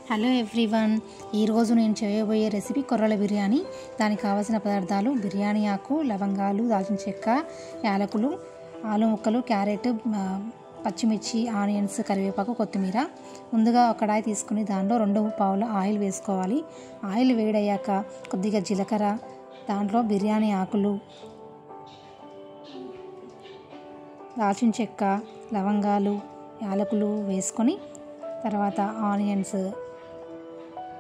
Hello everyone, ఈరోజు నేను చేయబోయే రెసిపీ కొర్రల బిర్యానీ. దానికి కావాల్సిన పదార్థాలు: బిర్యానీ ఆకు, లవంగాలు, దాల్చిన చెక్క, యాలకులు, ఆలు ముక్కలు, క్యారెట్, పచ్చిమిర్చి, ఆనియన్స్, కరివేపాకు, కొత్తిమీర. ముందుగా ఒక కడాయి తీసుకుని దాంట్లో 2 పావుల ఆయిల్ వేసుకోవాలి. ఆయిల్ వేడయ్యాక కొద్దిగా జీలకర్ర, దాంట్లో బిర్యానీ ఆకులు, దాల్చిన చెక్క, లవంగాలు, యాలకులు వేసుకొని తర్వాత ఆనియన్స్,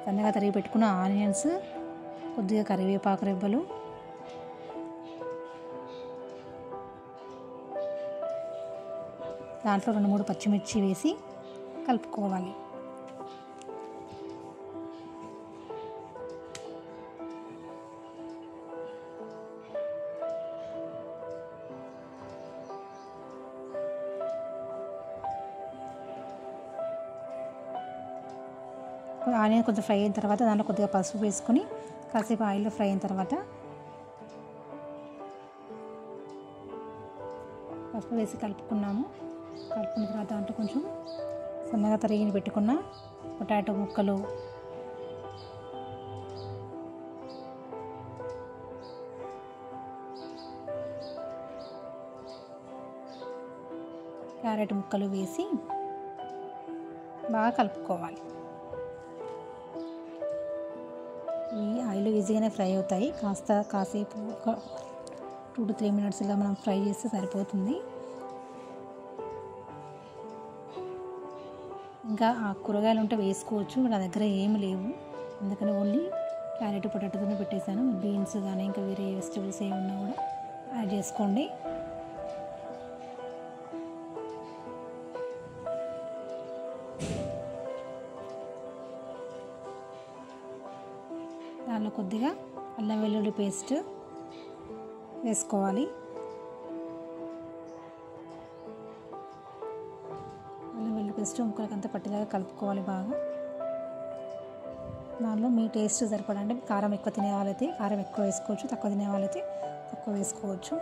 సన్నగా తరిగి పెట్టుకున్న ఆనియన్స్, కొద్దిగా కరివేపాకు రెబ్బలు, దాంట్లో 2-3 పచ్చిమిర్చి వేసి కలుపుకోవాలి. ఆనియన్ కొంచెం ఫ్రై అయిన తర్వాత దాంట్లో కొద్దిగా పసుపు వేసుకొని కాసేపు ఆయిల్లో ఫ్రై అయిన తర్వాత పసుపు వేసి కలుపుకున్న తర్వాత దాంట్లో కొంచెం సన్నగా తరిగి పెట్టుకున్న పొటాటో ముక్కలు, క్యారెట్ ముక్కలు వేసి బాగా కలుపుకోవాలి. ఈ ఆయిల్ ఈజీగానే ఫ్రై అవుతాయి. కాసేపు ఒక 2 to 3 minutes ఇలా మనం ఫ్రై చేస్తే సరిపోతుంది. ఇంకా ఆ కూరగాయలు ఉంటే వేసుకోవచ్చు, నా దగ్గర ఏమి లేవు, అందుకని ఓన్లీ క్యారెట్ పొటాటోతోనే పెట్టేశాను. బీన్స్ కానీ ఇంకా వేరే వెజిటబుల్స్ ఏమి ఉన్నా కూడా యాడ్ చేసుకోండి. దానిలో కొద్దిగా అల్లం వెల్లుల్లి పేస్ట్ వేసుకోవాలి. అల్లం వెల్లుల్లి పేస్ట్ ముక్కలకంతా పట్టేలాగా కలుపుకోవాలి బాగా. దానిలో మీ టేస్ట్ సరిపడా, అంటే కారం ఎక్కువ తినే వాళ్ళైతే కారం ఎక్కువ వేసుకోవచ్చు, తక్కువ తినే వాళ్ళైతే తక్కువ వేసుకోవచ్చు.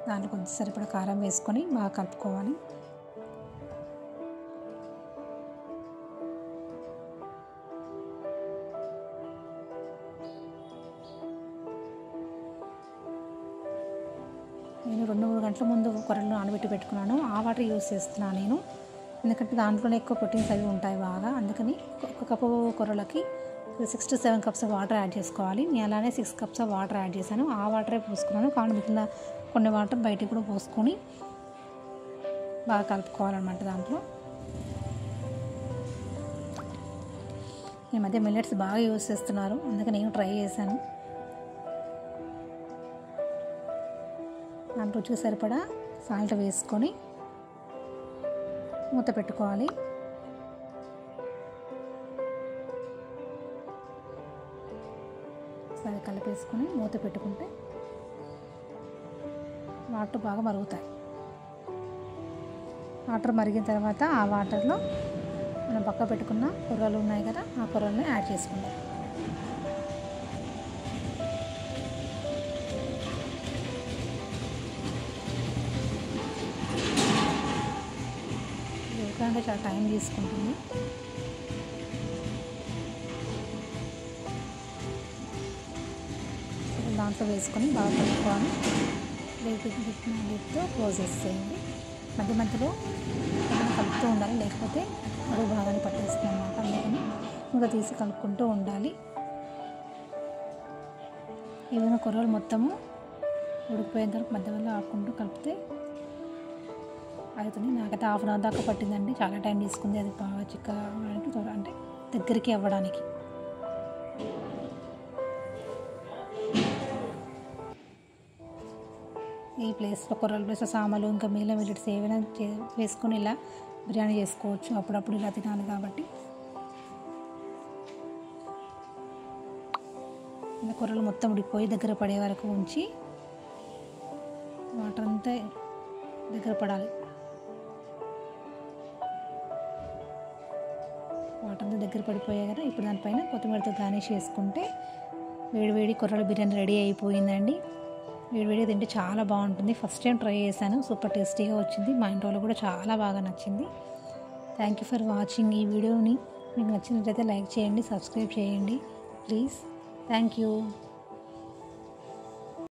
దాంట్లో కొంచెం సరిపడా కారం వేసుకొని బాగా కలుపుకోవాలి. నేను 2-3 గంటల ముందు కొర్రలు నానబెట్టి పెట్టుకున్నాను. ఆ వాటర్ యూస్ చేస్తున్నాను నేను, ఎందుకంటే దాంట్లోనే ఎక్కువ ప్రోటీన్స్ అవి ఉంటాయి బాగా. అందుకని ఒక కప్పు కొర్రలకి 6 to 7 cups వాటర్ యాడ్ చేసుకోవాలి. నేను అలానే 6 cups వాటర్ యాడ్ చేశాను. ఆ వాటరే పోసుకున్నాను, కానీ మిగిలిన కొన్ని వాటర్ బయటికి కూడా పోసుకొని బాగా కలుపుకోవాలన్నమాట. దాంట్లో ఈ మధ్య మిల్లెట్స్ బాగా యూస్ చేస్తున్నారు, అందుకని నేను ట్రై చేశాను. దాంట్లో రుచికి సరిపడా సాల్ట్ వేసుకొని మూత పెట్టుకోవాలి. సరే కలిపేసుకొని మూత పెట్టుకుంటే వాటర్ బాగా మరుగుతాయి. వాటర్ మరిగిన తర్వాత ఆ వాటర్లో మనం పక్క పెట్టుకున్న కొర్రలు ఉన్నాయి కదా, ఆ కొర్రలను యాడ్ చేసుకుందాం. ఉడకడానికి చాలా టైం తీసుకుంటుంది. దాంట్లో వేసుకొని బాగా కలుపుకోవాలి. లిడ్తో క్లోజ్ చేసేయండి. మధ్య మధ్యలో కలుపుతూ ఉండాలి, లేకపోతే అడుగు బాగానే పట్టేస్తుంది అన్నమాట. అందుకని ఇంకా తీసి కలుపుకుంటూ ఉండాలి. ఏదైనా కొర్రలు మొత్తము ఉడికిపోయేంత వరకు మధ్య మధ్యలో ఆడుకుంటూ కలిపితే అవుతుంది. నాకైతే 1/2 hour దాకా పట్టిందండి, చాలా టైం తీసుకుంది అది బాగా చిక్కగా అంటే దగ్గరికి అవ్వడానికి. ఈ ప్లేస్లో కొర్రల ప్లేస్లో సామలు ఇంకా మిగిలిన మిల్లెట్స్ ఏవైనా వేసుకొని ఇలా బిర్యానీ చేసుకోవచ్చు. అప్పుడప్పుడు ఇలా తినాలి కాబట్టి ఇలా కొర్రలు మొత్తం ఉడికిపోయి దగ్గర పడే వరకు ఉంచి వాటర్ అంతా దగ్గర పడాలి. వాటర్ దగ్గర పడిపోయాయి కదా, ఇప్పుడు దానిపైన కొత్తిమీరతో గార్నిష్ చేసుకుంటే వేడివేడి కొర్రల బిర్యానీ రెడీ అయిపోయిందండి. వేడివేడిగా తింటే చాలా బాగుంటుంది. ఫస్ట్ టైం ట్రై చేశాను, సూపర్ టేస్టీగా వచ్చింది. మా ఇంట్లో కూడా చాలా బాగా నచ్చింది. Thank you for watching. ఈ వీడియోని మీకు నచ్చినట్లయితే లైక్ చేయండి, సబ్స్క్రైబ్ చేయండి ప్లీజ్. Thank you.